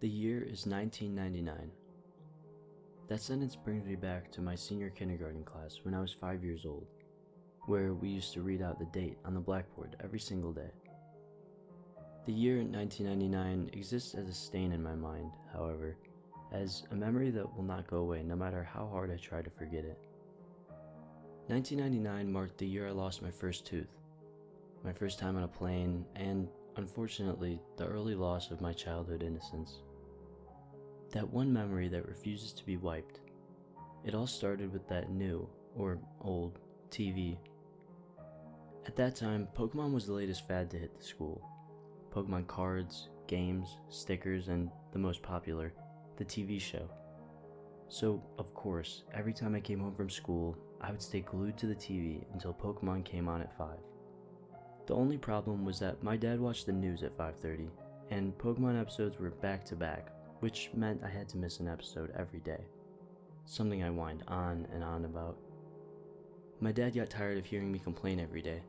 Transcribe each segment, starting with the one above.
The year is 1999. That sentence brings me back to my senior kindergarten class when I was 5 years old, where we used to read out the date on the blackboard every single day. The year 1999 exists as a stain in my mind, however, as a memory that will not go away no matter how hard I try to forget it. 1999 marked the year I lost my first tooth, my first time on a plane, and, unfortunately, the early loss of my childhood innocence. That one memory that refuses to be wiped. It all started with that new, or old, TV. At that time, Pokemon was the latest fad to hit the school. Pokemon cards, games, stickers, and the most popular, the TV show. So, of course, every time I came home from school, I would stay glued to the TV until Pokemon came on at 5. The only problem was that my dad watched the news at 5:30, and Pokemon episodes were back to back, which meant I had to miss an episode every day. Something I whined on and on about. My dad got tired of hearing me complain every day.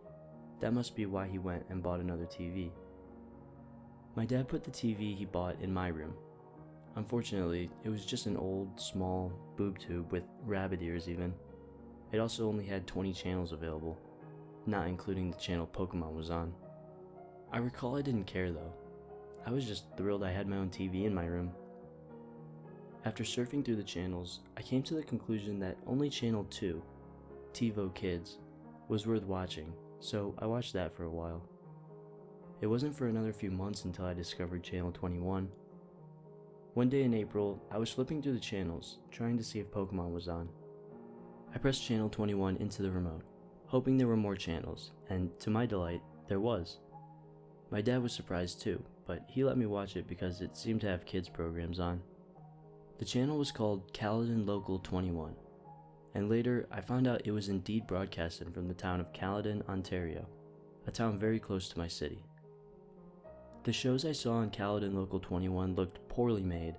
That must be why he went and bought another TV. My dad put the TV he bought in my room. Unfortunately, it was just an old, small boob tube with rabbit ears even. It also only had 20 channels available, not including the channel Pokemon was on. I recall I didn't care though. I was just thrilled I had my own TV in my room. After surfing through the channels, I came to the conclusion that only channel 2, TiVo Kids, was worth watching, so I watched that for a while. It wasn't for another few months until I discovered channel 21. One day in April, I was flipping through the channels, trying to see if Pokemon was on. I pressed channel 21 into the remote, hoping there were more channels, and to my delight, there was. My dad was surprised too, but he let me watch it because it seemed to have kids programs on. The channel was called Caledon Local 21, and later I found out it was indeed broadcasted from the town of Caledon, Ontario, a town very close to my city. The shows I saw on Caledon Local 21 looked poorly made,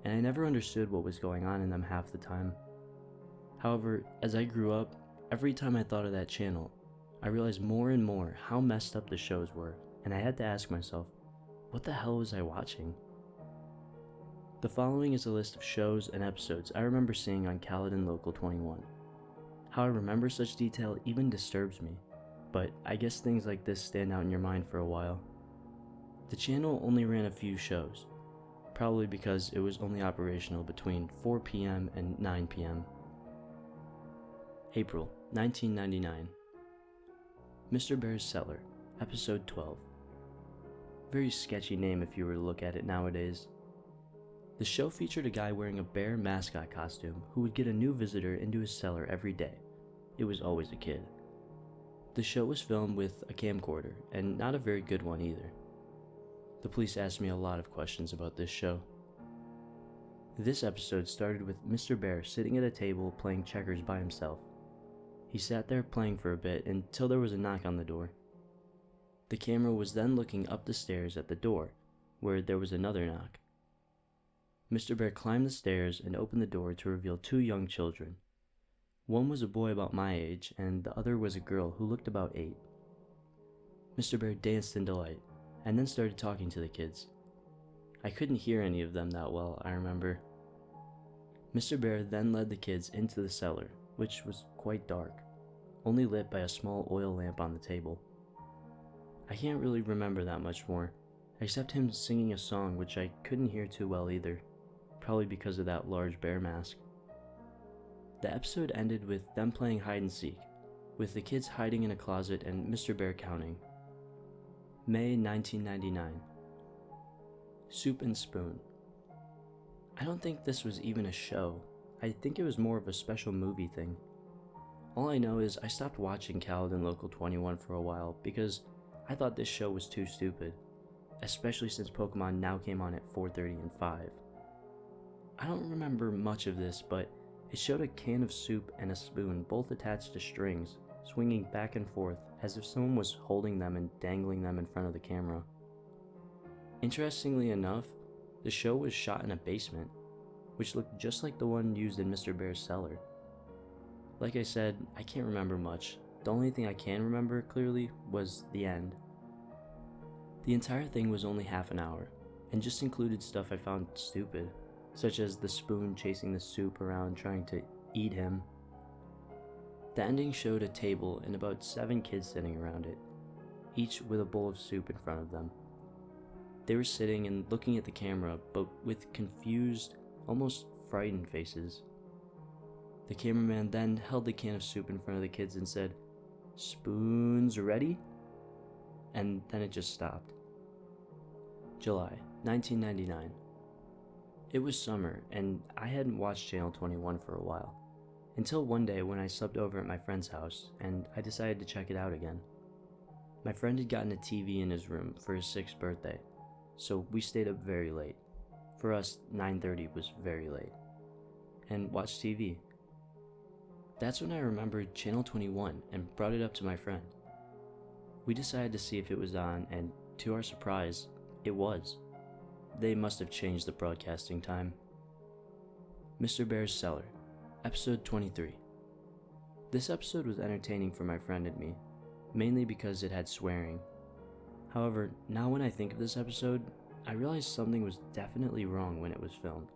and I never understood what was going on in them half the time. However, as I grew up, every time I thought of that channel, I realized more and more how messed up the shows were, and I had to ask myself, what the hell was I watching? The following is a list of shows and episodes I remember seeing on Caledon Local 21. How I remember such detail even disturbs me, but I guess things like this stand out in your mind for a while. The channel only ran a few shows, probably because it was only operational between 4 p.m. and 9 p.m. April 1999. MrBear'sCellar, Episode 12. Very sketchy name if you were to look at it nowadays. The show featured a guy wearing a bear mascot costume who would get a new visitor into his cellar every day. It was always a kid. The show was filmed with a camcorder, and not a very good one either. The police asked me a lot of questions about this show. This episode started with Mr. Bear sitting at a table playing checkers by himself. He sat there playing for a bit until there was a knock on the door. The camera was then looking up the stairs at the door, where there was another knock. Mr. Bear climbed the stairs and opened the door to reveal 2 young children. One was a boy about my age, and the other was a girl who looked about 8. Mr. Bear danced in delight, and then started talking to the kids. I couldn't hear any of them that well, I remember. Mr. Bear then led the kids into the cellar, which was quite dark, only lit by a small oil lamp on the table. I can't really remember that much more, except him singing a song which I couldn't hear too well either, probably because of that large bear mask. The episode ended with them playing hide and seek, with the kids hiding in a closet and Mr. Bear counting. May 1999. Soup and Spoon. I don't think this was even a show. I think it was more of a special movie thing. All I know is I stopped watching Caledon Local 21 for a while because I thought this show was too stupid, especially since Pokemon now came on at 4:30 and 5. I don't remember much of this, but it showed a can of soup and a spoon both attached to strings, swinging back and forth as if someone was holding them and dangling them in front of the camera. Interestingly enough, the show was shot in a basement, which looked just like the one used in Mr. Bear's cellar. Like I said, I can't remember much. The only thing I can remember clearly was the end. The entire thing was only half an hour, and just included stuff I found stupid, such as the spoon chasing the soup around trying to eat him. The ending showed a table and about 7 kids sitting around it, each with a bowl of soup in front of them. They were sitting and looking at the camera, but with confused, almost frightened faces. The cameraman then held the can of soup in front of the kids and said, "Spoons ready?" And then it just stopped. July 1999. It was summer, and I hadn't watched Channel 21 for a while, until one day when I slept over at my friend's house, and I decided to check it out again. My friend had gotten a TV in his room for his 6th birthday, so we stayed up very late. For us, 9:30 was very late, and watched TV. That's when I remembered Channel 21 and brought it up to my friend. We decided to see if it was on, and to our surprise, it was. They must have changed the broadcasting time. MrBear'sCellar, episode 23. This episode was entertaining for my friend and me, mainly because it had swearing. However, now when I think of this episode, I realized something was definitely wrong when it was filmed.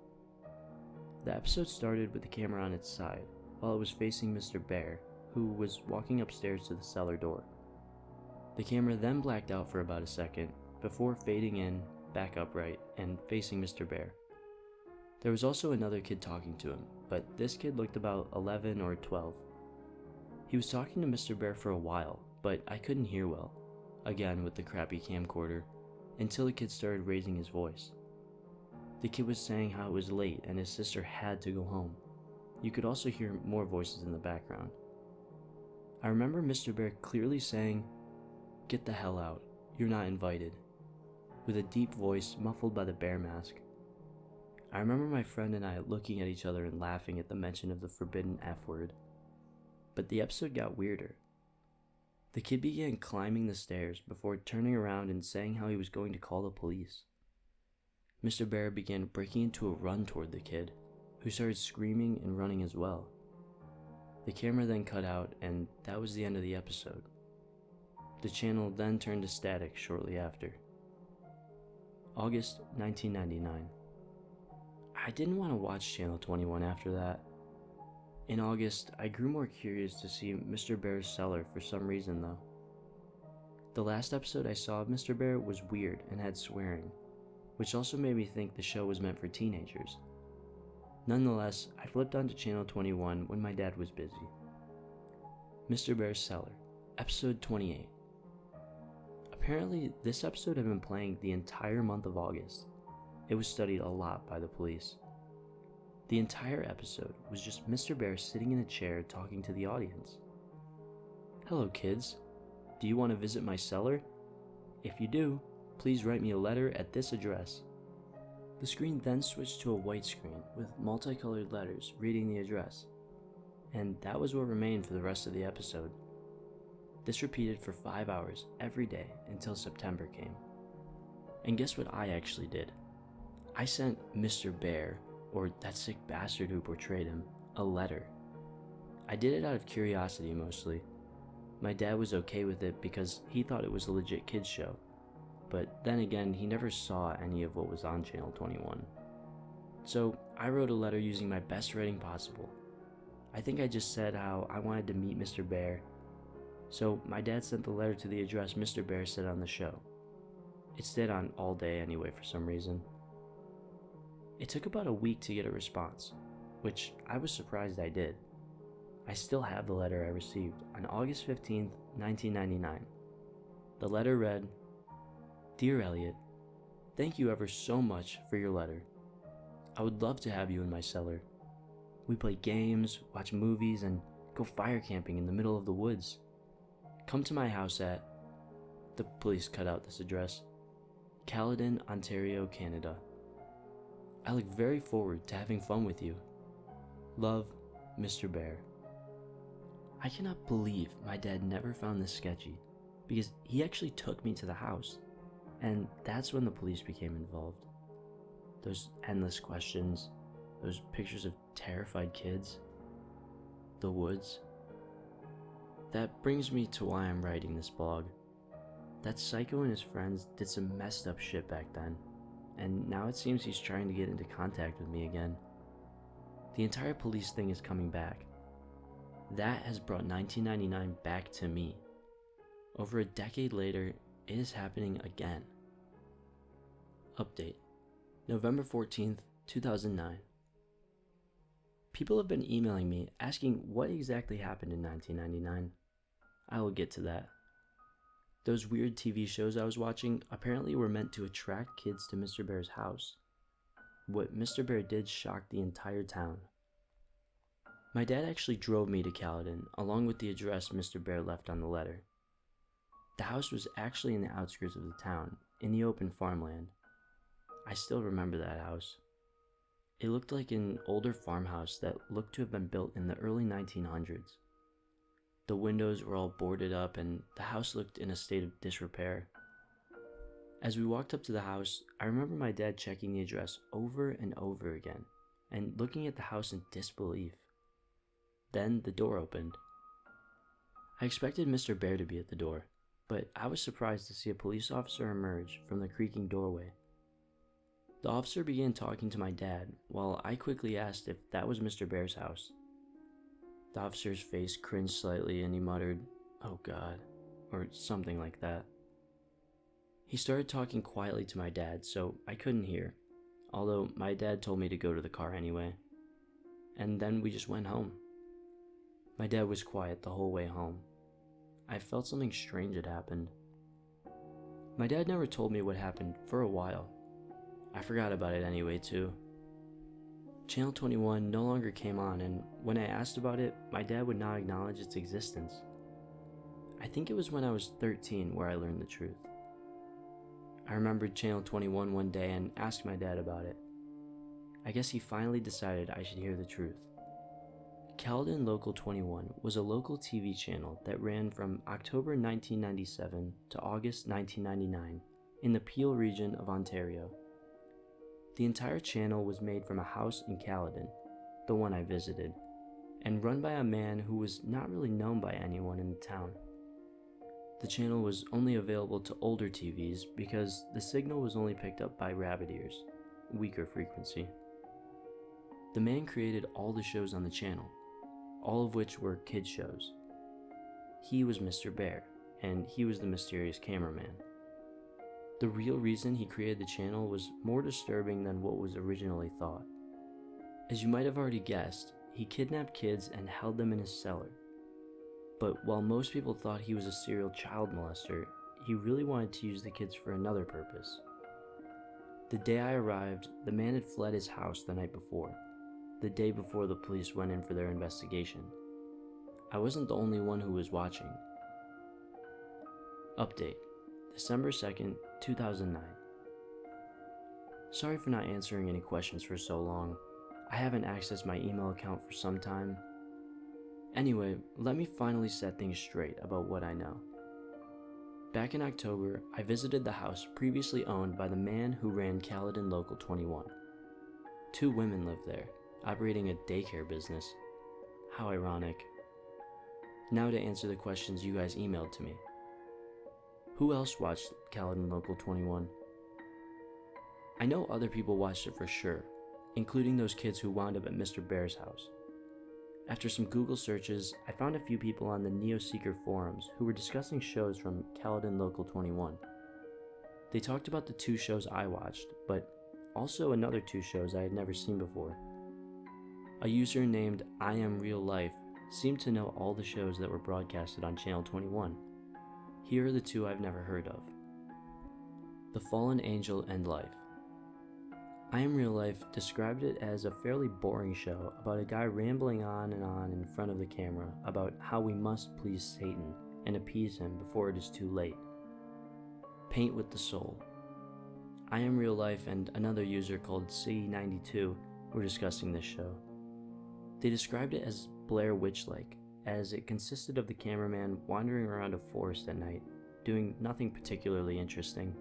The episode started with the camera on its side, while it was facing Mr. Bear, who was walking upstairs to the cellar door. The camera then blacked out for about a second, before fading in, back upright, and facing Mr. Bear. There was also another kid talking to him, but this kid looked about 11 or 12. He was talking to Mr. Bear for a while, but I couldn't hear well, again with the crappy camcorder, until the kid started raising his voice. The kid was saying how it was late and his sister had to go home. You could also hear more voices in the background. I remember Mr. Bear clearly saying, "Get the hell out, you're not invited," with a deep voice muffled by the bear mask. I remember my friend and I looking at each other and laughing at the mention of the forbidden F word. But the episode got weirder. The kid began climbing the stairs before turning around and saying how he was going to call the police. Mr. Bear began breaking into a run toward the kid, who started screaming and running as well. The camera then cut out, and that was the end of the episode. The channel then turned to static shortly after. August 1999. I didn't want to watch Channel 21 after that. In August, I grew more curious to see MrBear'sCellar for some reason though. The last episode I saw of Mr. Bear was weird and had swearing, which also made me think the show was meant for teenagers. Nonetheless, I flipped onto Channel 21 when my dad was busy. MrBear'sCellar, episode 28. Apparently, this episode had been playing the entire month of August. It was studied a lot by the police. The entire episode was just Mr. Bear sitting in a chair talking to the audience. "Hello kids, do you want to visit my cellar? If you do, please write me a letter at this address." The screen then switched to a white screen with multicolored letters reading the address, and that was what remained for the rest of the episode. This repeated for 5 hours every day until September came. And guess what I actually did? I sent Mr. Bear, or that sick bastard who portrayed him, a letter. I did it out of curiosity mostly. My dad was okay with it because he thought it was a legit kids show, but then again he never saw any of what was on Channel 21. So I wrote a letter using my best writing possible. I think I just said how I wanted to meet Mr. Bear, so my dad sent the letter to the address Mr. Bear said on the show. It stayed on all day anyway for some reason. It took about a week to get a response, which I was surprised I did. I still have the letter I received on August 15th, 1999. The letter read, "Dear Elliot, thank you ever so much for your letter. I would love to have you in my cellar. We play games, watch movies, and go fire camping in the middle of the woods. Come to my house at," the police cut out this address, "Caledon, Ontario, Canada. I look very forward to having fun with you. Love, Mr. Bear." I cannot believe my dad never found this sketchy, because he actually took me to the house, and that's when the police became involved. Those endless questions, those pictures of terrified kids, the woods. That brings me to why I'm writing this blog. That psycho and his friends did some messed up shit back then, and now it seems he's trying to get into contact with me again. The entire police thing is coming back. That has brought 1999 back to me. Over a decade later, it is happening again. Update. November 14th, 2009. People have been emailing me asking what exactly happened in 1999. I will get to that. Those weird TV shows I was watching apparently were meant to attract kids to Mr. Bear's house. What Mr. Bear did shocked the entire town. My dad actually drove me to Caledon along with the address Mr. Bear left on the letter. The house was actually in the outskirts of the town, in the open farmland. I still remember that house. It looked like an older farmhouse that looked to have been built in the early 1900s. The windows were all boarded up and the house looked in a state of disrepair. As we walked up to the house, I remember my dad checking the address over and over again and looking at the house in disbelief. Then the door opened. I expected Mr. Bear to be at the door, but I was surprised to see a police officer emerge from the creaking doorway. The officer began talking to my dad while I quickly asked if that was Mr. Bear's house. The officer's face cringed slightly and he muttered, "Oh God," or something like that. He started talking quietly to my dad, so I couldn't hear, although my dad told me to go to the car anyway. And then we just went home. My dad was quiet the whole way home. I felt something strange had happened. My dad never told me what happened for a while. I forgot about it anyway too. Channel 21 no longer came on, and when I asked about it, my dad would not acknowledge its existence. I think it was when I was 13 where I learned the truth. I remembered Channel 21 one day and asked my dad about it. I guess he finally decided I should hear the truth. Caledon Local 21 was a local TV channel that ran from October 1997 to August 1999 in the Peel region of Ontario. The entire channel was made from a house in Caledon, the one I visited, and run by a man who was not really known by anyone in the town. The channel was only available to older TVs because the signal was only picked up by rabbit ears, weaker frequency. The man created all the shows on the channel, all of which were kids shows. He was Mr. Bear, and he was the mysterious cameraman. The real reason he created the channel was more disturbing than what was originally thought. As you might have already guessed, he kidnapped kids and held them in his cellar. But while most people thought he was a serial child molester, he really wanted to use the kids for another purpose. The day I arrived, the man had fled his house the night before, the day before the police went in for their investigation. I wasn't the only one who was watching. Update. December 2nd, 2009. Sorry for not answering any questions for so long. I haven't accessed my email account for some time. Anyway, let me finally set things straight about what I know. Back in October, I visited the house previously owned by the man who ran Caledon Local 21. 2 women lived there, operating a daycare business. How ironic. Now to answer the questions you guys emailed to me. Who else watched Caledon Local 21? I know other people watched it for sure, including those kids who wound up at Mr. Bear's house. After some Google searches, I found a few people on the Neo-Seeker forums who were discussing shows from Caledon Local 21. They talked about the 2 shows I watched, but also another 2 shows I had never seen before. A user named I Am Real Life seemed to know all the shows that were broadcasted on Channel 21. Here are the 2 I've never heard of. The Fallen Angel and Life. I Am Real Life described it as a fairly boring show about a guy rambling on in front of the camera about how we must please Satan and appease him before it is too late. Paint with the Soul. I Am Real Life and another user called C92 were discussing this show. They described it as Blair Witch-like, as it consisted of the cameraman wandering around a forest at night, doing nothing particularly interesting.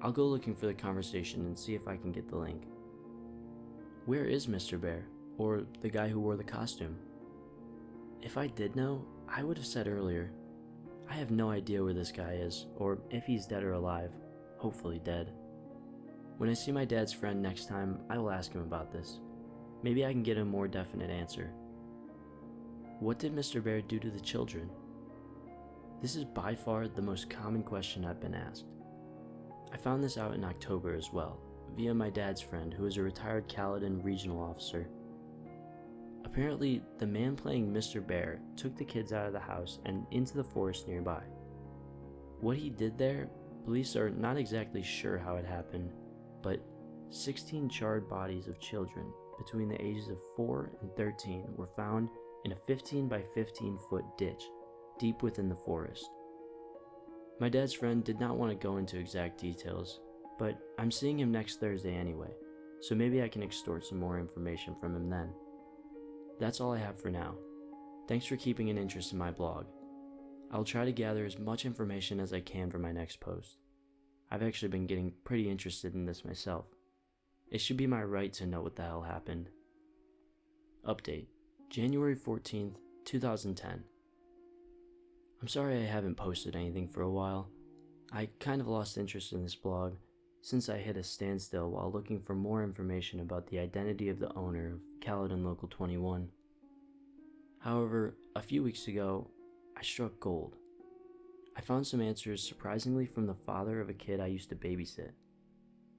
I'll go looking for the conversation and see if I can get the link. Where is Mr. Bear, or the guy who wore the costume? If I did know, I would have said earlier. I have no idea where this guy is, or if he's dead or alive, hopefully dead. When I see my dad's friend next time, I will ask him about this. Maybe I can get a more definite answer. What did Mr. Bear do to the children? This is by far the most common question I've been asked. I found this out in October as well, via my dad's friend who is a retired Caledon regional officer. Apparently, the man playing Mr. Bear took the kids out of the house and into the forest nearby. What he did there, police are not exactly sure how it happened, but 16 charred bodies of children between the ages of 4 and 13 were found in a 15 by 15 foot ditch deep within the forest. My dad's friend did not want to go into exact details, but I'm seeing him next Thursday anyway, so maybe I can extort some more information from him then. That's all I have for now. Thanks for keeping an interest in my blog. I'll try to gather as much information as I can for my next post. I've actually been getting pretty interested in this myself. It should be my right to know what the hell happened. Update, January 14th, 2010. I'm sorry I haven't posted anything for a while. I kind of lost interest in this blog since I hit a standstill while looking for more information about the identity of the owner of Caledon Local 21. However, a few weeks ago, I struck gold. I found some answers surprisingly from the father of a kid I used to babysit.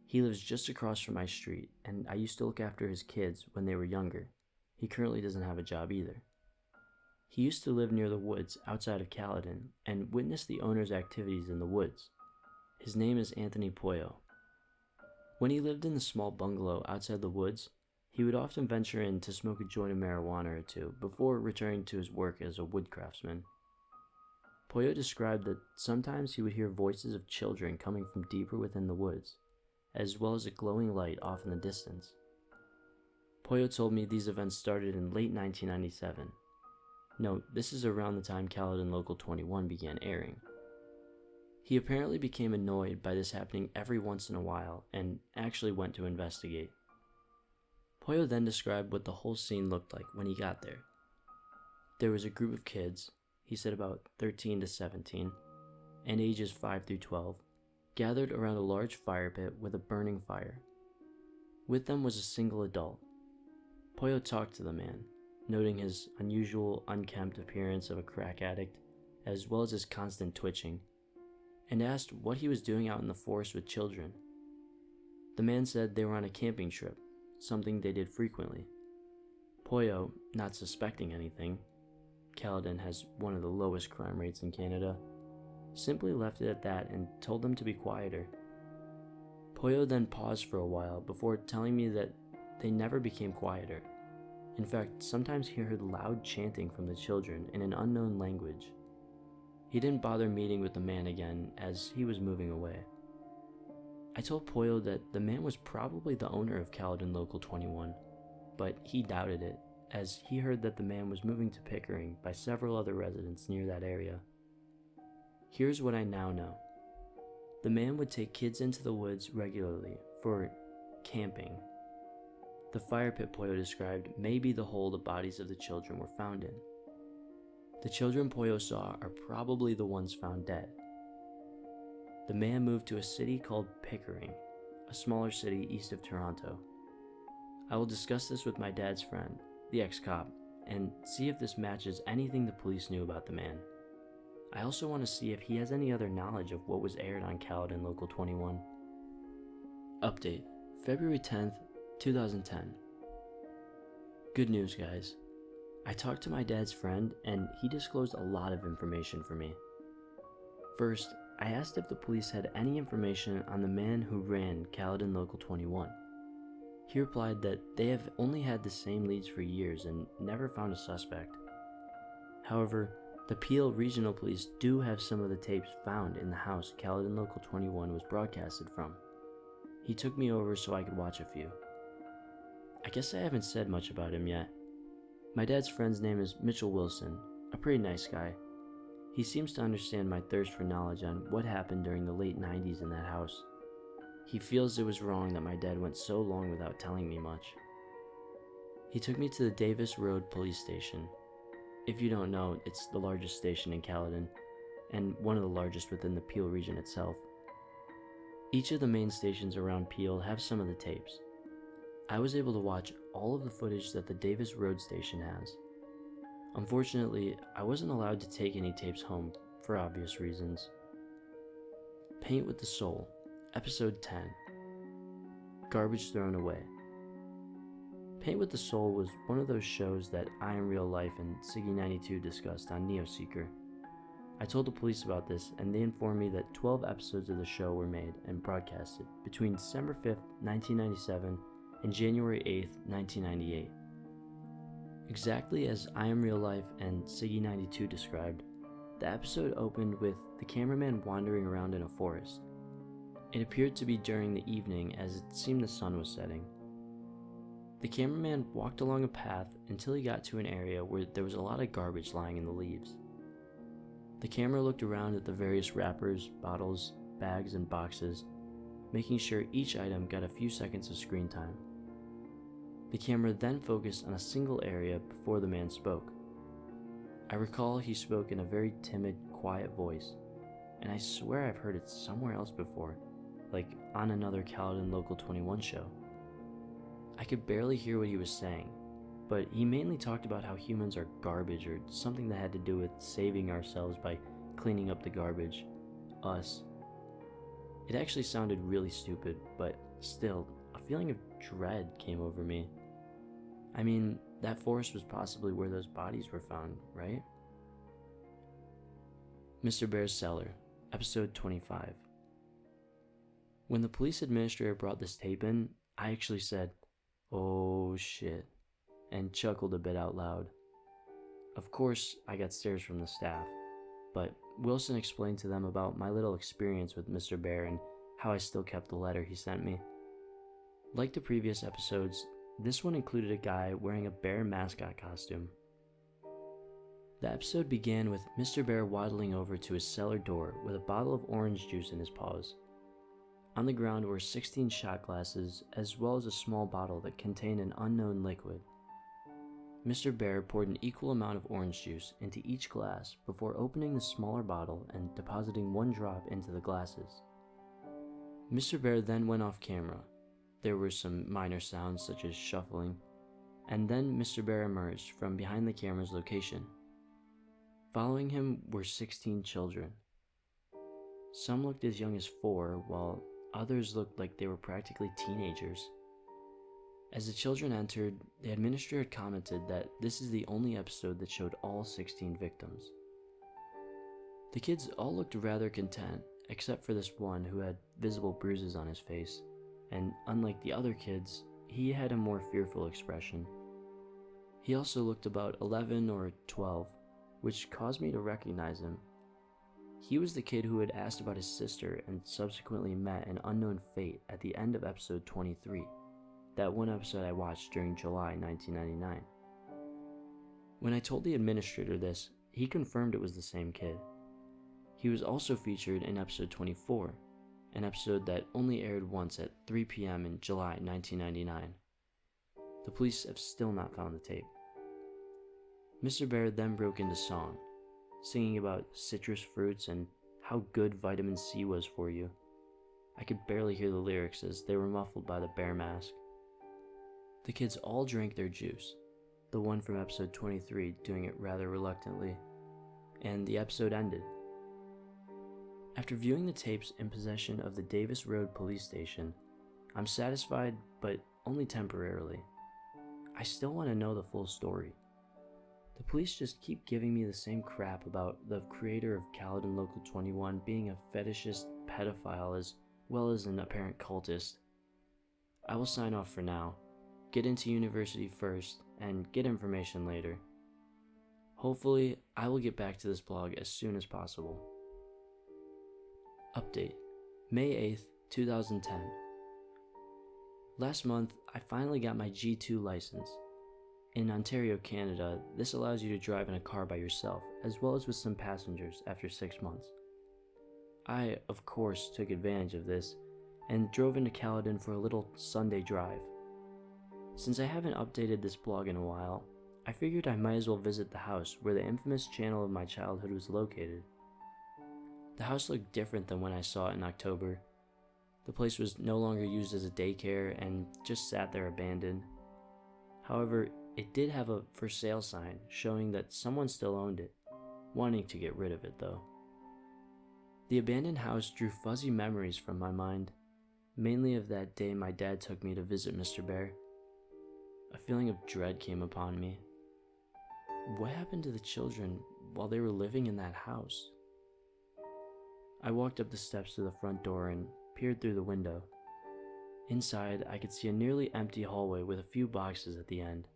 He lives just across from my street, and I used to look after his kids when they were younger. He currently doesn't have a job either. He used to live near the woods outside of Caledon and witnessed the owner's activities in the woods. His name is Anthony Poyo. When he lived in the small bungalow outside the woods, he would often venture in to smoke a joint of marijuana or two before returning to his work as a wood craftsman. Poyo described that sometimes he would hear voices of children coming from deeper within the woods, as well as a glowing light off in the distance. Poyo told me these events started in late 1997. Note, this is around the time Caledon Local 21 began airing. He apparently became annoyed by this happening every once in a while and actually went to investigate. Poyo then described what the whole scene looked like when he got there. There was a group of kids, he said about 13 to 17, and ages 5 through 12, gathered around a large fire pit with a burning fire. With them was a single adult. Poyo talked to the man, noting his unusual, unkempt appearance of a crack addict, as well as his constant twitching, and asked what he was doing out in the forest with children. The man said they were on a camping trip, something they did frequently. Poyo, not suspecting anything, Caledon has one of the lowest crime rates in Canada, simply left it at that and told them to be quieter. Poyo then paused for a while before telling me that they never became quieter. In fact, sometimes he heard loud chanting from the children in an unknown language. He didn't bother meeting with the man again as he was moving away. I told Poyo that the man was probably the owner of Caledon Local 21, but he doubted it as he heard that the man was moving to Pickering by several other residents near that area. Here's what I now know. The man would take kids into the woods regularly for camping. The fire pit Poyo described may be the hole the bodies of the children were found in. The children Poyo saw are probably the ones found dead. The man moved to a city called Pickering, a smaller city east of Toronto. I will discuss this with my dad's friend, the ex-cop, and see if this matches anything the police knew about the man. I also want to see if he has any other knowledge of what was aired on Caledon Local 21. Update, February 10th, 2010. Good news, guys. I talked to my dad's friend and he disclosed a lot of information for me. First, I asked if the police had any information on the man who ran Caledon Local 21. He replied that they have only had the same leads for years and never found a suspect. However, the Peel Regional Police do have some of the tapes found in the house Caledon Local 21 was broadcasted from. He took me over so I could watch a few. I guess I haven't said much about him yet. My dad's friend's name is Mitchell Wilson, a pretty nice guy. He seems to understand my thirst for knowledge on what happened during the late 90s in that house. He feels it was wrong that my dad went so long without telling me much. He took me to the Davis Road Police Station. If you don't know, it's the largest station in Caledon, and one of the largest within the Peel region itself. Each of the main stations around Peel have some of the tapes. I was able to watch all of the footage that the Davis Road station has. Unfortunately, I wasn't allowed to take any tapes home for obvious reasons. Paint with the Soul, Episode 10. Garbage Thrown Away. Paint with the Soul was one of those shows that I Am Real Life and Siggy92 discussed on Neoseeker. I told the police about this, and they informed me that 12 episodes of the show were made and broadcasted between December 5th, 1997 and January 8th, 1998. Exactly as I Am Real Life and Siggy92 described, the episode opened with the cameraman wandering around in a forest. It appeared to be during the evening as it seemed the sun was setting. The cameraman walked along a path until he got to an area where there was a lot of garbage lying in the leaves. The camera looked around at the various wrappers, bottles, bags, and boxes, making sure each item got a few seconds of screen time. The camera then focused on a single area before the man spoke. I recall he spoke in a very timid, quiet voice, and I swear I've heard it somewhere else before, like on another Caledon Local 21 show. I could barely hear what he was saying, but he mainly talked about how humans are garbage or something that had to do with saving ourselves by cleaning up the garbage. Us. It actually sounded really stupid, but still, a feeling of dread came over me. I mean, that forest was possibly where those bodies were found, right? MrBear'sCellar, Episode 25. When the police administrator brought this tape in, I actually said, "Oh shit," and chuckled a bit out loud. Of course, I got stares from the staff, but Wilson explained to them about my little experience with Mr. Bear and how I still kept the letter he sent me. Like the previous episodes, this one included a guy wearing a bear mascot costume. The episode began with Mr. Bear waddling over to his cellar door with a bottle of orange juice in his paws. On the ground were 16 shot glasses, as well as a small bottle that contained an unknown liquid. Mr. Bear poured an equal amount of orange juice into each glass before opening the smaller bottle and depositing one drop into the glasses. Mr. Bear then went off camera. There were some minor sounds such as shuffling, and then Mr. Bear emerged from behind the camera's location. Following him were 16 children. Some looked as young as 4, while others looked like they were practically teenagers. As the children entered, the administrator commented that this is the only episode that showed all 16 victims. The kids all looked rather content, except for this one who had visible bruises on his face, and unlike the other kids, he had a more fearful expression. He also looked about 11 or 12, which caused me to recognize him. He was the kid who had asked about his sister and subsequently met an unknown fate at the end of episode 23, that one episode I watched during July 1999. When I told the administrator this, he confirmed it was the same kid. He was also featured in episode 24, an episode that only aired once at 3 p.m. in July 1999. The police have still not found the tape. Mr. Bear then broke into song, singing about citrus fruits and how good vitamin C was for you. I could barely hear the lyrics as they were muffled by the bear mask. The kids all drank their juice, the one from episode 23 doing it rather reluctantly, and the episode ended. After viewing the tapes in possession of the Davis Road police station, I'm satisfied, but only temporarily. I still want to know the full story. The police just keep giving me the same crap about the creator of Caledon Local 21 being a fetishist pedophile as well as an apparent cultist. I will sign off for now, get into university first, and get information later. Hopefully, I will get back to this blog as soon as possible. Update, May 8th, 2010. Last month, I finally got my G2 license. In Ontario, Canada, this allows you to drive in a car by yourself, as well as with some passengers after 6 months. I, of course, took advantage of this, and drove into Caledon for a little Sunday drive. Since I haven't updated this blog in a while, I figured I might as well visit the house where the infamous channel of my childhood was located. The house looked different than when I saw it in October. The place was no longer used as a daycare and just sat there abandoned. However, it did have a for sale sign showing that someone still owned it, wanting to get rid of it though. The abandoned house drew fuzzy memories from my mind, mainly of that day my dad took me to visit Mr. Bear. A feeling of dread came upon me. What happened to the children while they were living in that house? I walked up the steps to the front door and peered through the window. Inside, I could see a nearly empty hallway with a few boxes at the end.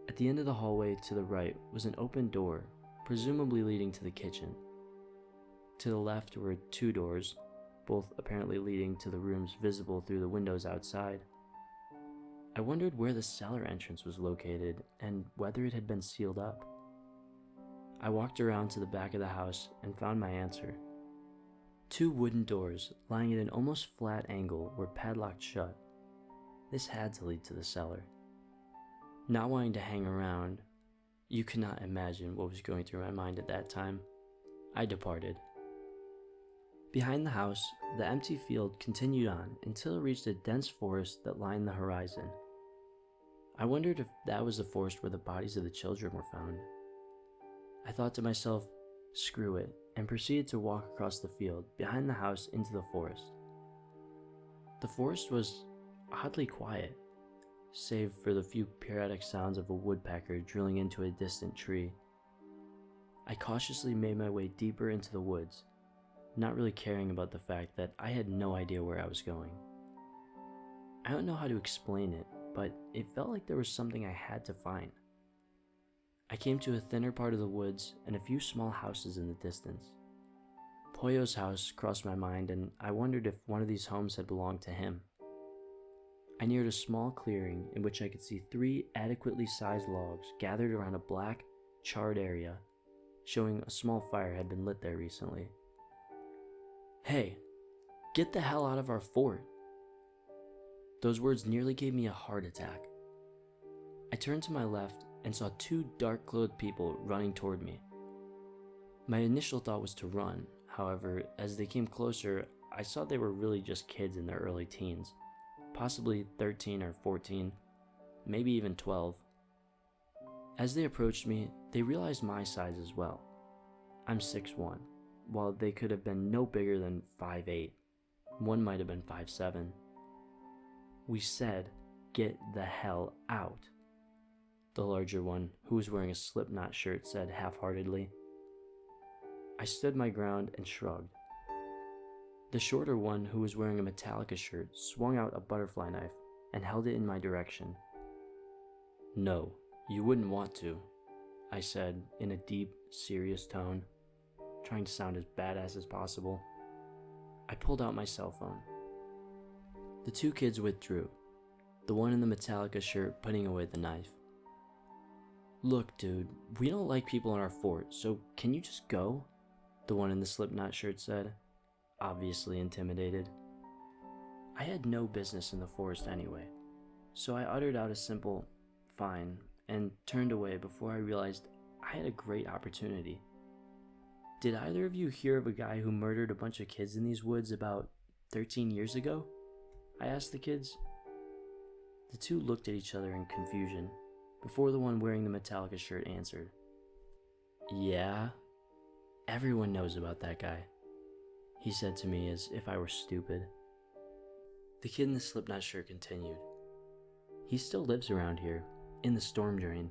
At the end of the hallway to the right was an open door, presumably leading to the kitchen. To the left were 2 doors, both apparently leading to the rooms visible through the windows outside. I wondered where the cellar entrance was located and whether it had been sealed up. I walked around to the back of the house and found my answer. 2 wooden doors lying at an almost flat angle were padlocked shut. This had to lead to the cellar. Not wanting to hang around, you could not imagine what was going through my mind at that time. I departed. Behind the house, the empty field continued on until it reached a dense forest that lined the horizon. I wondered if that was the forest where the bodies of the children were found. I thought to myself, screw it, and proceeded to walk across the field behind the house into the forest. The forest was oddly quiet, save for the few periodic sounds of a woodpecker drilling into a distant tree. I cautiously made my way deeper into the woods, not really caring about the fact that I had no idea where I was going. I don't know how to explain it, but it felt like there was something I had to find. I came to a thinner part of the woods and a few small houses in the distance. Pollo's house crossed my mind, and I wondered if one of these homes had belonged to him. I neared a small clearing in which I could see 3 adequately sized logs gathered around a black, charred area, showing a small fire had been lit there recently. "Hey, get the hell out of our fort." Those words nearly gave me a heart attack. I turned to my left and saw 2 dark-clothed people running toward me. My initial thought was to run. However, as they came closer, I saw they were really just kids in their early teens, possibly 13 or 14, maybe even 12. As they approached me, they realized my size as well. I'm 6'1", while they could have been no bigger than 5'8". One might have been 5'7". We said, "Get the hell out," the larger one, who was wearing a Slipknot shirt, said half-heartedly. I stood my ground and shrugged. The shorter one, who was wearing a Metallica shirt, swung out a butterfly knife and held it in my direction. "No, you wouldn't want to," I said in a deep, serious tone, trying to sound as badass as possible. I pulled out my cell phone. The 2 kids withdrew, the one in the Metallica shirt putting away the knife. "Look, dude, we don't like people in our fort, so can you just go?" the one in the Slipknot shirt said, obviously intimidated. I had no business in the forest anyway, so I uttered out a simple, "Fine," and turned away before I realized I had a great opportunity. "Did either of you hear of a guy who murdered a bunch of kids in these woods about 13 years ago?" I asked the kids. The 2 looked at each other in confusion, before the one wearing the Metallica shirt answered. "Yeah, everyone knows about that guy," he said to me as if I were stupid. The kid in the Slipknot shirt continued. "He still lives around here, in the storm drain.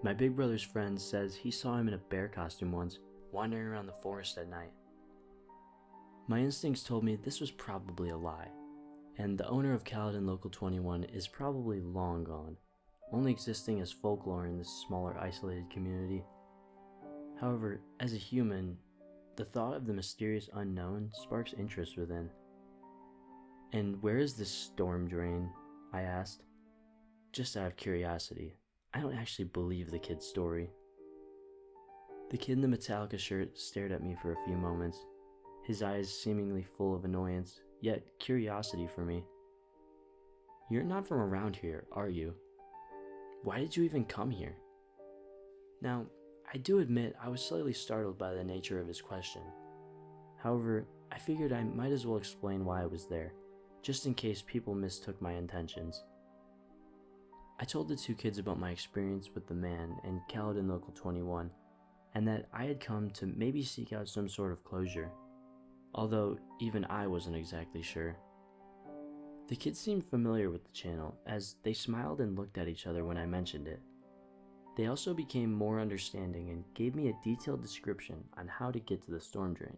My big brother's friend says he saw him in a bear costume once, wandering around the forest at night." My instincts told me this was probably a lie, and the owner of Caledon Local 21 is probably long gone, only existing as folklore in this smaller, isolated community. However, as a human, the thought of the mysterious unknown sparks interest within. "And where is this storm drain?" I asked. Just out of curiosity. I don't actually believe the kid's story. The kid in the Metallica shirt stared at me for a few moments, his eyes seemingly full of annoyance, yet curiosity for me. "You're not from around here, are you? Why did you even come here?" Now, I do admit I was slightly startled by the nature of his question. However, I figured I might as well explain why I was there, just in case people mistook my intentions. I told the two kids about my experience with the man in Caledon Local 21, and that I had come to maybe seek out some sort of closure, although even I wasn't exactly sure. The kids seemed familiar with the channel, as they smiled and looked at each other when I mentioned it. They also became more understanding and gave me a detailed description on how to get to the storm drain.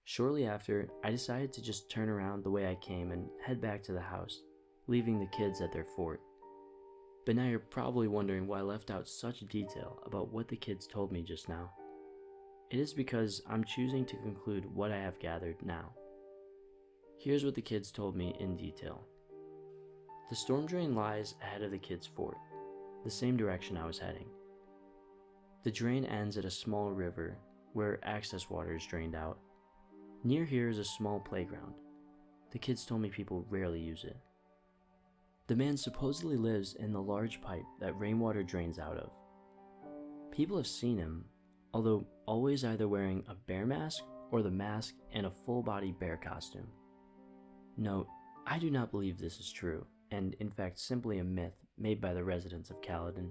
Shortly after, I decided to just turn around the way I came and head back to the house, leaving the kids at their fort. But now you're probably wondering why I left out such detail about what the kids told me just now. It is because I'm choosing to conclude what I have gathered now. Here's what the kids told me in detail. The storm drain lies ahead of the kids' fort, the same direction I was heading. The drain ends at a small river where access water is drained out. Near here is a small playground. The kids told me people rarely use it. The man supposedly lives in the large pipe that rainwater drains out of. People have seen him, although always either wearing a bear mask or the mask and a full-body bear costume. Note, I do not believe this is true, and in fact simply a myth made by the residents of Caledon.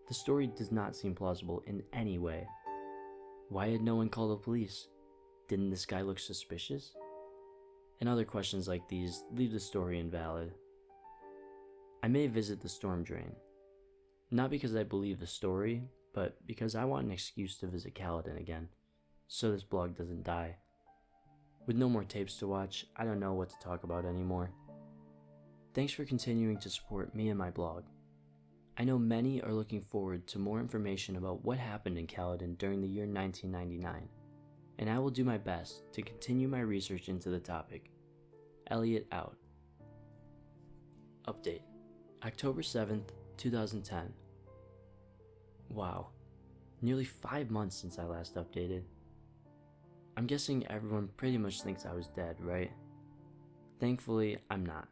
The story does not seem plausible in any way. Why had no one called the police? Didn't this guy look suspicious? And other questions like these leave the story invalid. I may visit the storm drain, not because I believe the story, but because I want an excuse to visit Caledon again, so this blog doesn't die. With no more tapes to watch, I don't know what to talk about anymore. Thanks for continuing to support me and my blog. I know many are looking forward to more information about what happened in Caledon during the year 1999, and I will do my best to continue my research into the topic. Elliot out. Update. October 7th, 2010. Wow, nearly 5 months since I last updated. I'm guessing everyone pretty much thinks I was dead, right? Thankfully, I'm not.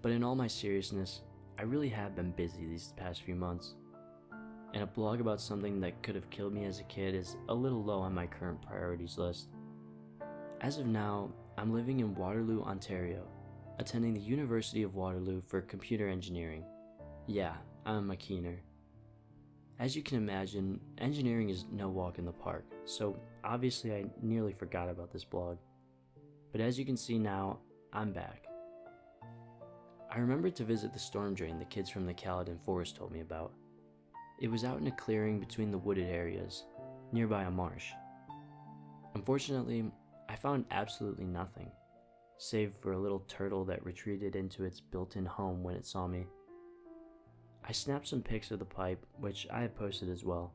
But in all my seriousness, I really have been busy these past few months. And a blog about something that could have killed me as a kid is a little low on my current priorities list. As of now, I'm living in Waterloo, Ontario, attending the University of Waterloo for computer engineering. Yeah, I'm a keener. As you can imagine, engineering is no walk in the park, so obviously I nearly forgot about this blog. But as you can see now, I'm back. I remembered to visit the storm drain the kids from the Caledon Forest told me about. It was out in a clearing between the wooded areas, nearby a marsh. Unfortunately, I found absolutely nothing, save for a little turtle that retreated into its built-in home when it saw me. I snapped some pics of the pipe, which I have posted as well.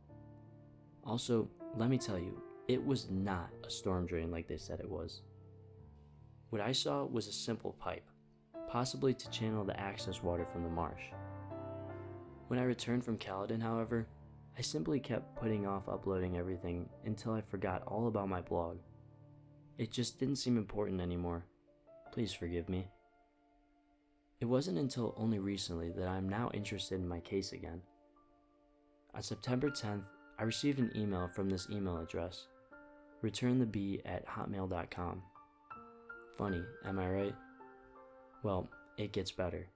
Also, let me tell you, it was not a storm drain like they said it was. What I saw was a simple pipe, possibly to channel the access water from the marsh. When I returned from Caledon, however, I simply kept putting off uploading everything until I forgot all about my blog. It just didn't seem important anymore. Please forgive me. It wasn't until only recently that I am now interested in my case again. On September 10th, I received an email from this email address, returntheb@hotmail.com. Funny, am I right? Well, it gets better.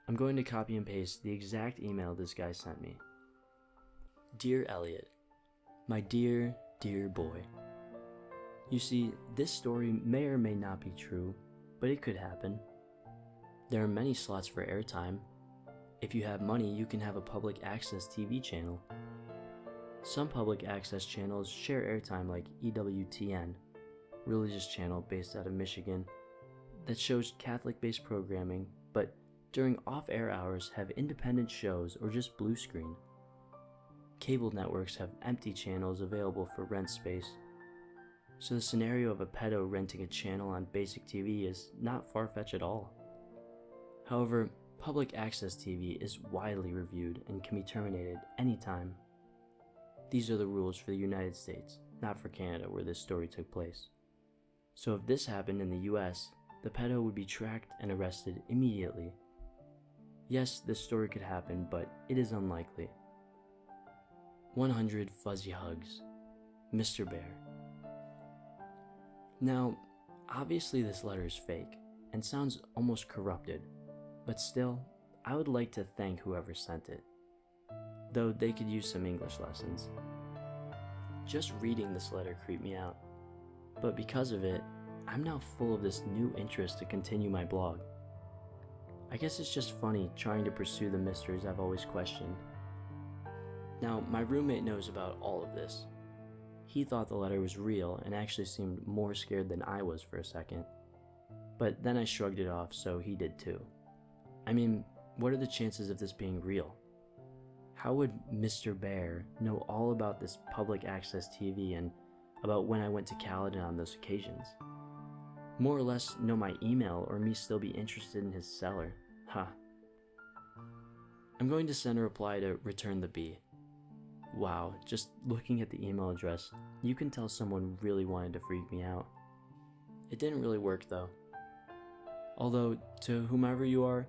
I'm going to copy and paste the exact email this guy sent me. Dear Elliot, my dear, dear boy. You see, this story may or may not be true, but it could happen. There are many slots for airtime. If you have money, you can have a public access TV channel. Some public access channels share airtime like EWTN, religious channel based out of Michigan, that shows Catholic-based programming, but during off-air hours have independent shows or just blue screen. Cable networks have empty channels available for rent space. So the scenario of a pedo renting a channel on basic TV is not far-fetched at all. However, public access TV is widely reviewed and can be terminated anytime. These are the rules for the United States, not for Canada where this story took place. So if this happened in the US, the pedo would be tracked and arrested immediately. Yes, this story could happen, but it is unlikely. 100 fuzzy hugs. Mr. Bear. Now, obviously this letter is fake and sounds almost corrupted, but still, I would like to thank whoever sent it, though they could use some English lessons. Just reading this letter creeped me out, but because of it, I'm now full of this new interest to continue my blog. I guess it's just funny trying to pursue the mysteries I've always questioned. Now, my roommate knows about all of this. He thought the letter was real and actually seemed more scared than I was for a second. But then I shrugged it off, so he did too. I mean, what are the chances of this being real? How would Mr. Bear know all about this public access TV and about when I went to Caledon on those occasions? More or less know my email or me still be interested in his cellar? Huh. I'm going to send a reply to return the bee. Wow, just looking at the email address, you can tell someone really wanted to freak me out. It didn't really work though. Although, to whomever you are,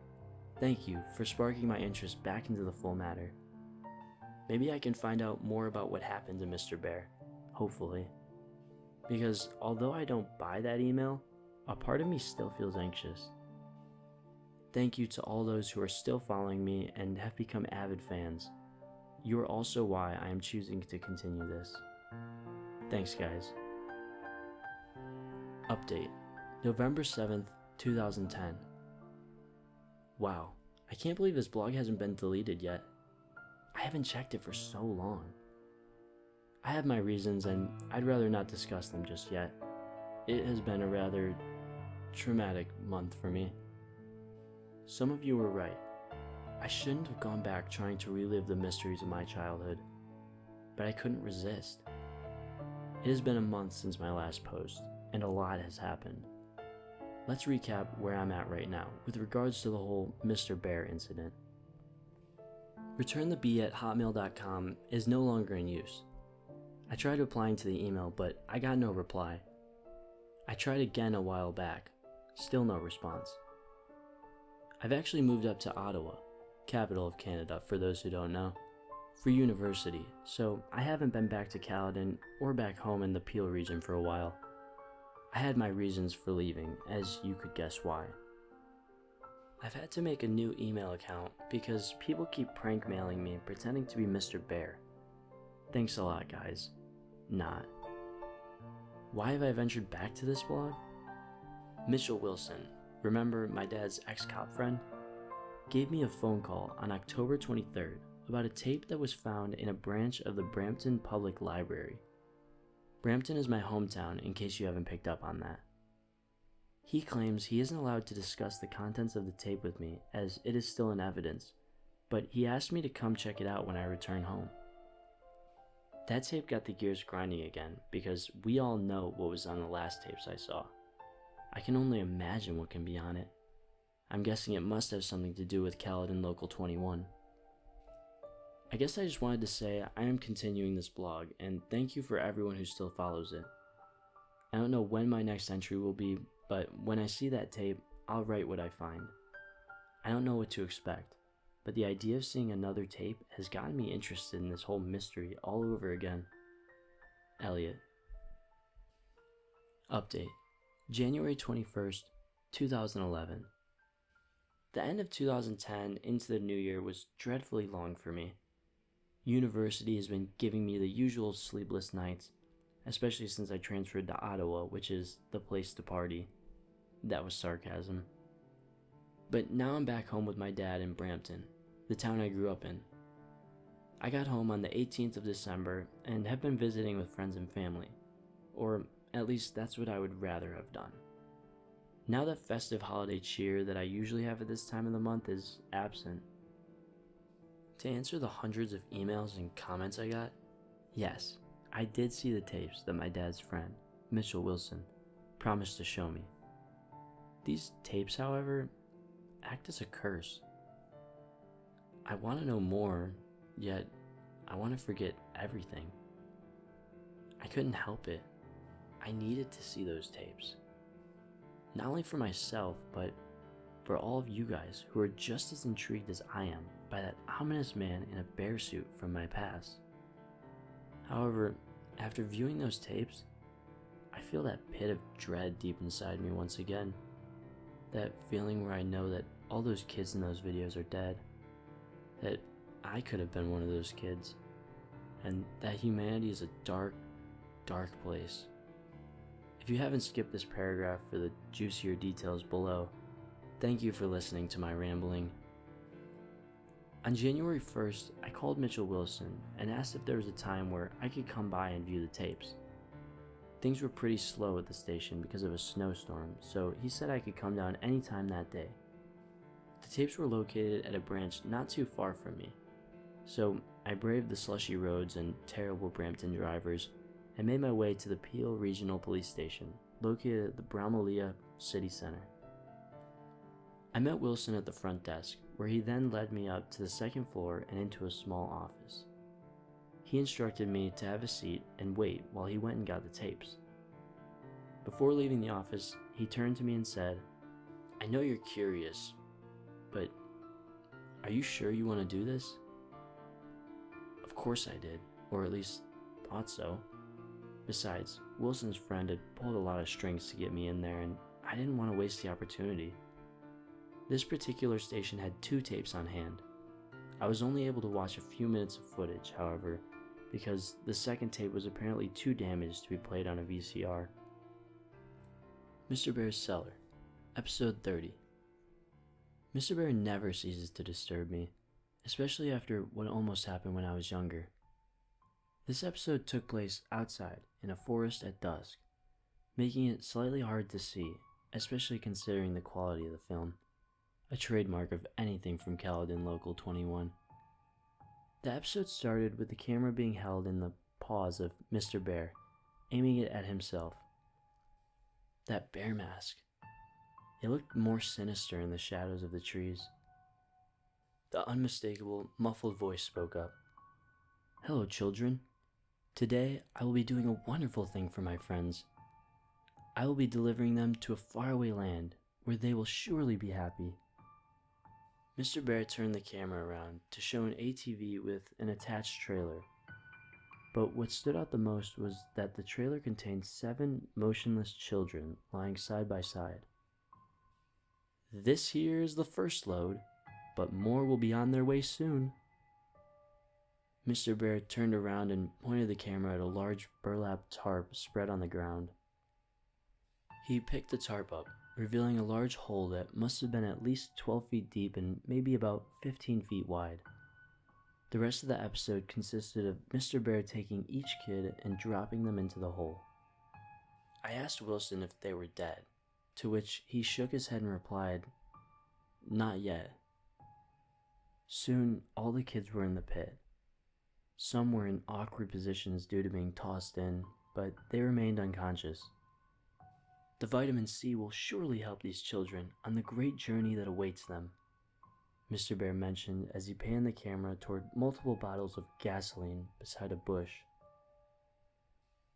thank you for sparking my interest back into the full matter. Maybe I can find out more about what happened to Mr. Bear, hopefully. Because although I don't buy that email, a part of me still feels anxious. Thank you to all those who are still following me and have become avid fans. You are also why I am choosing to continue this. Thanks, guys. Update, November 7th, 2010. Wow, I can't believe this blog hasn't been deleted yet. I haven't checked it for so long. I have my reasons and I'd rather not discuss them just yet. It has been a rather traumatic month for me. Some of you were right. I shouldn't have gone back trying to relive the mysteries of my childhood, but I couldn't resist. It has been a month since my last post, and a lot has happened. Let's recap where I'm at right now with regards to the whole Mr. Bear incident. returnthebee@hotmail.com is no longer in use. I tried applying to the email, but I got no reply. I tried again a while back, still no response. I've actually moved up to Ottawa, capital of Canada for those who don't know, for university, so I haven't been back to Caledon or back home in the Peel region for a while. I had my reasons for leaving, as you could guess why. I've had to make a new email account because people keep prank mailing me pretending to be Mr. Bear. Thanks a lot, guys. Not. Why have I ventured back to this blog? Mitchell Wilson, remember my dad's ex-cop friend? Gave me a phone call on October 23rd about a tape that was found in a branch of the Brampton Public Library. Brampton is my hometown in case you haven't picked up on that. He claims he isn't allowed to discuss the contents of the tape with me as it is still in evidence, but he asked me to come check it out when I return home. That tape got the gears grinding again because we all know what was on the last tapes I saw. I can only imagine what can be on it. I'm guessing it must have something to do with Caledon Local 21. I guess I just wanted to say I am continuing this blog and thank you for everyone who still follows it. I don't know when my next entry will be, but when I see that tape, I'll write what I find. I don't know what to expect, but the idea of seeing another tape has gotten me interested in this whole mystery all over again. Elliot. Update, January 21st, 2011. The end of 2010 into the new year was dreadfully long for me. University has been giving me the usual sleepless nights, especially since I transferred to Ottawa, which is the place to party. That was sarcasm. But now I'm back home with my dad in Brampton, the town I grew up in. I got home on the 18th of December and have been visiting with friends and family, or at least that's what I would rather have done. Now that festive holiday cheer that I usually have at this time of the month is absent. To answer the hundreds of emails and comments I got, yes, I did see the tapes that my dad's friend, Mitchell Wilson, promised to show me. These tapes, however, act as a curse. I want to know more, yet I want to forget everything. I couldn't help it. I needed to see those tapes. Not only for myself, but for all of you guys who are just as intrigued as I am by that ominous man in a bear suit from my past. However, after viewing those tapes, I feel that pit of dread deep inside me once again. That feeling where I know that all those kids in those videos are dead. That I could have been one of those kids. And that humanity is a dark, dark place. If you haven't skipped this paragraph for the juicier details below, thank you for listening to my rambling. On January 1st, I called Mitchell Wilson and asked if there was a time where I could come by and view the tapes. Things were pretty slow at the station because of a snowstorm, so he said I could come down anytime that day. The tapes were located at a branch not too far from me, so I braved the slushy roads and terrible Brampton drivers and made my way to the Peel Regional Police Station, located at the Bromley City Center. I met Wilson at the front desk, where he then led me up to the second floor and into a small office. He instructed me to have a seat and wait while he went and got the tapes. Before leaving the office, he turned to me and said, "I know you're curious, but are you sure you want to do this?" Of course I did, or at least thought so. Besides, Wilson's friend had pulled a lot of strings to get me in there, and I didn't want to waste the opportunity. This particular station had 2 tapes on hand. I was only able to watch a few minutes of footage, however, because the second tape was apparently too damaged to be played on a VCR. MrBear'sCellar, Episode 30. Mr. Bear never ceases to disturb me, especially after what almost happened when I was younger. This episode took place outside in a forest at dusk, making it slightly hard to see, especially considering the quality of the film, a trademark of anything from Caledon Local 21. The episode started with the camera being held in the paws of Mr. Bear, aiming it at himself. That bear mask. It looked more sinister in the shadows of the trees. The unmistakable, muffled voice spoke up. "Hello, children. Today, I will be doing a wonderful thing for my friends. I will be delivering them to a faraway land where they will surely be happy." Mr. Bear turned the camera around to show an ATV with an attached trailer. But what stood out the most was that the trailer contained 7 motionless children lying side by side. "This here is the first load, but more will be on their way soon." Mr. Bear turned around and pointed the camera at a large burlap tarp spread on the ground. He picked the tarp up, revealing a large hole that must have been at least 12 feet deep and maybe about 15 feet wide. The rest of the episode consisted of Mr. Bear taking each kid and dropping them into the hole. I asked Wilson if they were dead, to which he shook his head and replied, "Not yet." Soon, all the kids were in the pit. Some were in awkward positions due to being tossed in, but they remained unconscious. "The vitamin C will surely help these children on the great journey that awaits them," Mr. Bear mentioned as he panned the camera toward multiple bottles of gasoline beside a bush.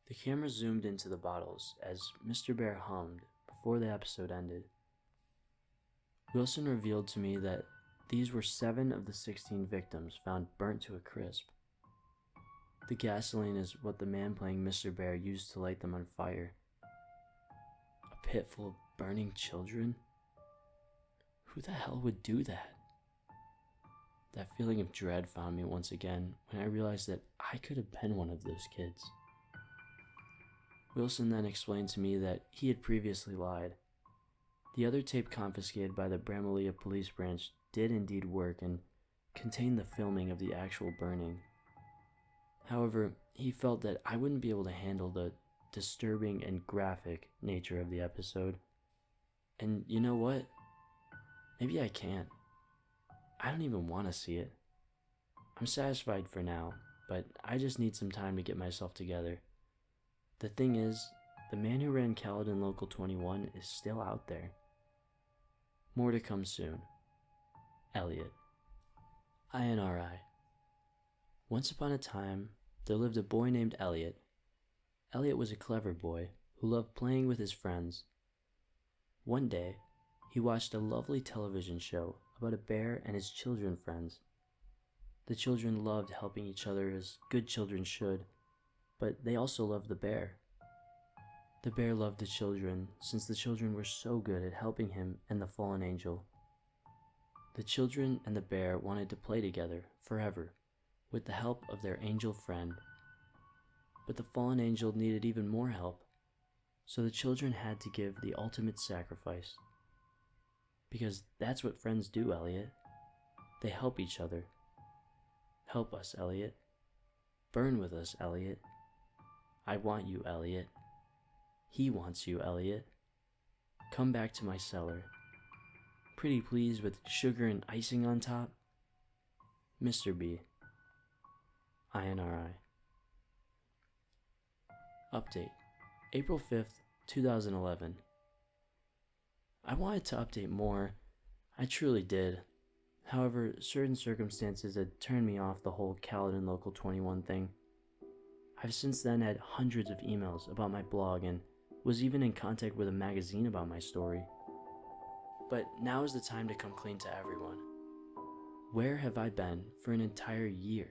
The camera zoomed into the bottles as Mr. Bear hummed before the episode ended. Wilson revealed to me that these were 7 of the 16 victims found burnt to a crisp. The gasoline is what the man playing Mr. Bear used to light them on fire. A pit full of burning children? Who the hell would do that? That feeling of dread found me once again when I realized that I could have been one of those kids. Wilson then explained to me that he had previously lied. The other tape confiscated by the Bromley Police Branch did indeed work and contained the filming of the actual burning. However, he felt that I wouldn't be able to handle the disturbing and graphic nature of the episode. And you know what? Maybe I can't. I don't even want to see it. I'm satisfied for now, but I just need some time to get myself together. The thing is, the man who ran Caledon Local 21 is still out there. More to come soon. Elliot. INRI. Once upon a time, there lived a boy named Elliot. Elliot was a clever boy who loved playing with his friends. One day, he watched a lovely television show about a bear and his children friends. The children loved helping each other as good children should, but they also loved the bear. The bear loved the children, since the children were so good at helping him and the fallen angel. The children and the bear wanted to play together forever, with the help of their angel friend. But the fallen angel needed even more help, so the children had to give the ultimate sacrifice. Because that's what friends do, Elliot. They help each other. Help us, Elliot. Burn with us, Elliot. I want you, Elliot. He wants you, Elliot. Come back to my cellar. Pretty please with sugar and icing on top. Mr. B. INRI. Update. April 5th, 2011. I wanted to update more. I truly did. However, certain circumstances had turned me off the whole Caledon Local 21 thing. I've since then had hundreds of emails about my blog and was even in contact with a magazine about my story. But now is the time to come clean to everyone. Where have I been for an entire year?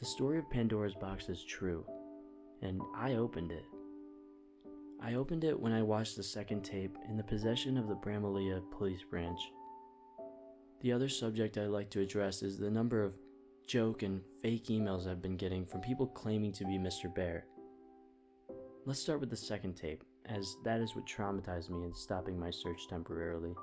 The story of Pandora's box is true, and I opened it. I opened it when I watched the second tape in the possession of the Bramlea Police Branch. The other subject I'd like to address is the number of joke and fake emails I've been getting from people claiming to be Mr. Bear. Let's start with the second tape, as that is what traumatized me in stopping my search temporarily.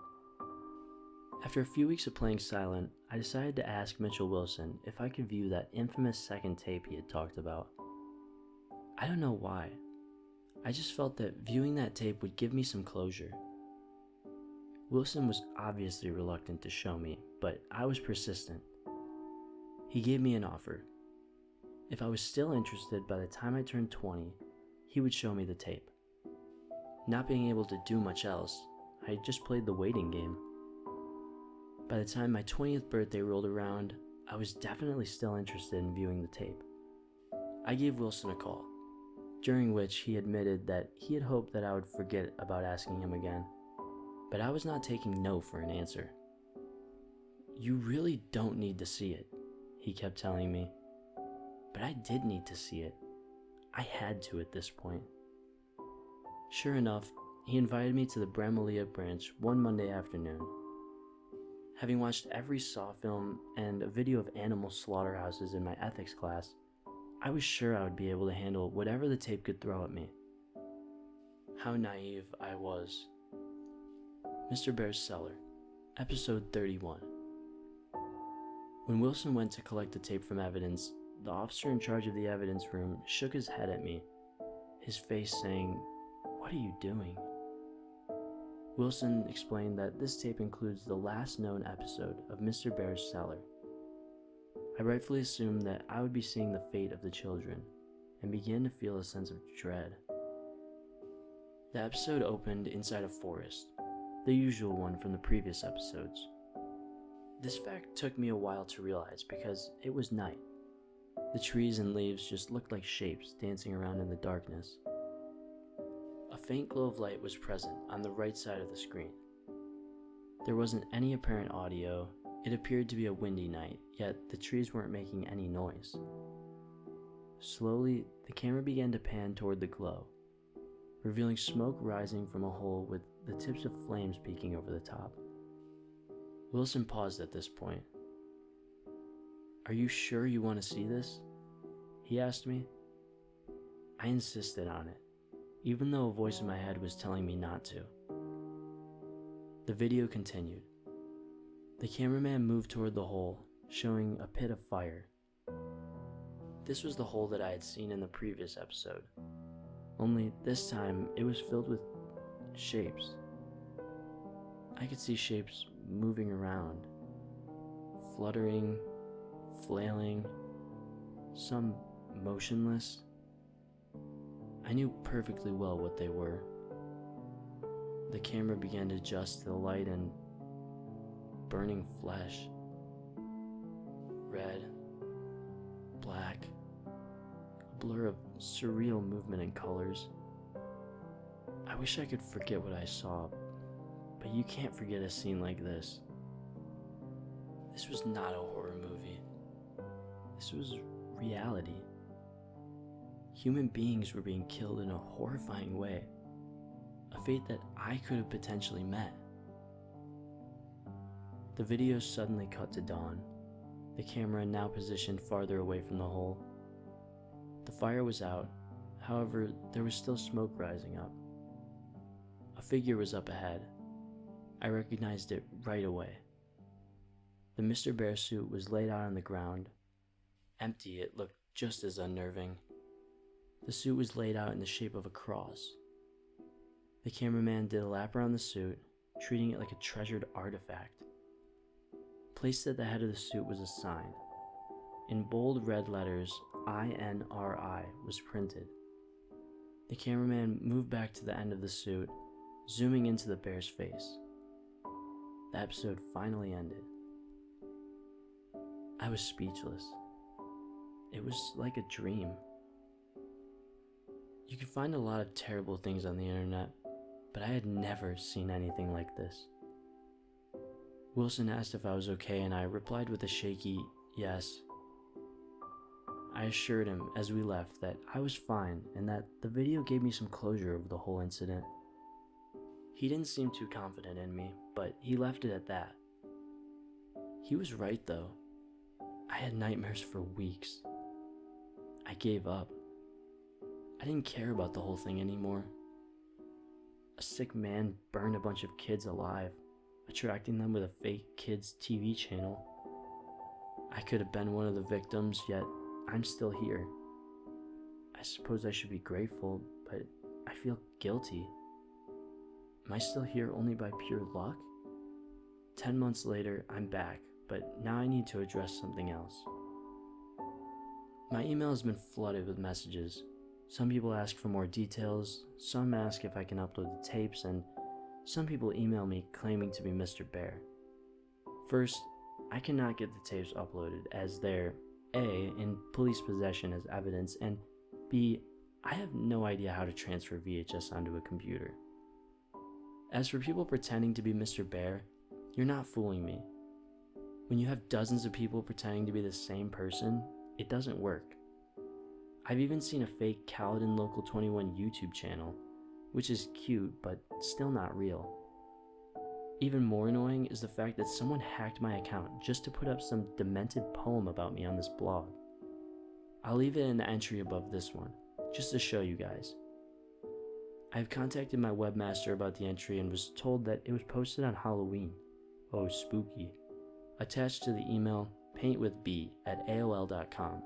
After a few weeks of playing silent, I decided to ask Mitchell Wilson if I could view that infamous second tape he had talked about. I don't know why. I just felt that viewing that tape would give me some closure. Wilson was obviously reluctant to show me, but I was persistent. He gave me an offer. If I was still interested by the time I turned 20, he would show me the tape. Not being able to do much else, I had just played the waiting game. By the time my 20th birthday rolled around, I was definitely still interested in viewing the tape. I gave Wilson a call, during which he admitted that he had hoped that I would forget about asking him again, but I was not taking no for an answer. You really don't need to see it, he kept telling me, but I did need to see it. I had to at this point. Sure enough, he invited me to the Bramlea branch one Monday afternoon. Having watched every Saw film and a video of animal slaughterhouses in my ethics class, I was sure I would be able to handle whatever the tape could throw at me. How naive I was. MrBear'sCellar, episode 31. When Wilson went to collect the tape from evidence, the officer in charge of the evidence room shook his head at me, his face saying, "What are you doing?" Wilson explained that this tape includes the last known episode of Mr. Bear's Cellar. I rightfully assumed that I would be seeing the fate of the children, and began to feel a sense of dread. The episode opened inside a forest, the usual one from the previous episodes. This fact took me a while to realize because it was night. The trees and leaves just looked like shapes dancing around in the darkness. A faint glow of light was present on the right side of the screen. There wasn't any apparent audio. It appeared to be a windy night, yet the trees weren't making any noise. Slowly, the camera began to pan toward the glow, revealing smoke rising from a hole with the tips of flames peeking over the top. Wilson paused at this point. "Are you sure you want to see this?" he asked me. I insisted on it, even though a voice in my head was telling me not to. The video continued. The cameraman moved toward the hole, showing a pit of fire. This was the hole that I had seen in the previous episode, only this time it was filled with shapes. I could see shapes moving around, fluttering, flailing, some motionless. I knew perfectly well what they were. The camera began to adjust to the light and burning flesh. Red, black, a blur of surreal movement and colors. I wish I could forget what I saw, but you can't forget a scene like this. This was not a horror movie. This was reality. Human beings were being killed in a horrifying way, a fate that I could have potentially met. The video suddenly cut to dawn, the camera now positioned farther away from the hole. The fire was out, however, there was still smoke rising up. A figure was up ahead. I recognized it right away. The Mr. Bear suit was laid out on the ground. Empty, it looked just as unnerving. The suit was laid out in the shape of a cross. The cameraman did a lap around the suit, treating it like a treasured artifact. Placed at the head of the suit was a sign. In bold red letters, INRI was printed. The cameraman moved back to the end of the suit, zooming into the bear's face. The episode finally ended. I was speechless. It was like a dream. You can find a lot of terrible things on the internet, but I had never seen anything like this. Wilson asked if I was okay, and I replied with a shaky yes. I assured him as we left that I was fine and that the video gave me some closure of the whole incident. He didn't seem too confident in me, but he left it at that. He was right though. I had nightmares for weeks. I gave up. I didn't care about the whole thing anymore. A sick man burned a bunch of kids alive, attracting them with a fake kids TV channel. I could have been one of the victims, yet I'm still here. I suppose I should be grateful, but I feel guilty. Am I still here only by pure luck? 10 months later, I'm back, but now I need to address something else. My email has been flooded with messages. Some people ask for more details, some ask if I can upload the tapes, and some people email me claiming to be Mr. Bear. First, I cannot get the tapes uploaded as they're A, in police possession as evidence, and B, I have no idea how to transfer VHS onto a computer. As for people pretending to be Mr. Bear, you're not fooling me. When you have dozens of people pretending to be the same person, it doesn't work. I've even seen a fake Caledon Local 21 YouTube channel, which is cute but still not real. Even more annoying is the fact that someone hacked my account just to put up some demented poem about me on this blog. I'll leave it in the entry above this one, just to show you guys. I've contacted my webmaster about the entry and was told that it was posted on Halloween. Oh, spooky. Attached to the email, paintwithb@aol.com,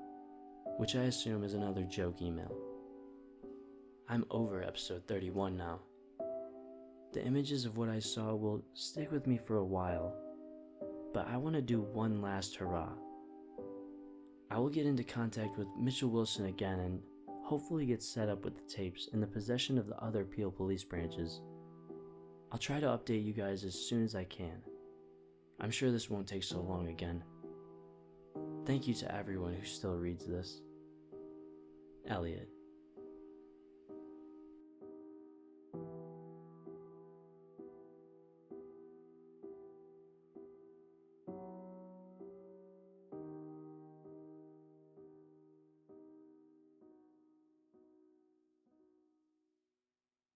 which I assume is another joke email. I'm over episode 31 now. The images of what I saw will stick with me for a while, but I want to do one last hurrah. I will get into contact with Mitchell Wilson again and hopefully get set up with the tapes in the possession of the other Peel police branches. I'll try to update you guys as soon as I can. I'm sure this won't take so long again. Thank you to everyone who still reads this. Elliot.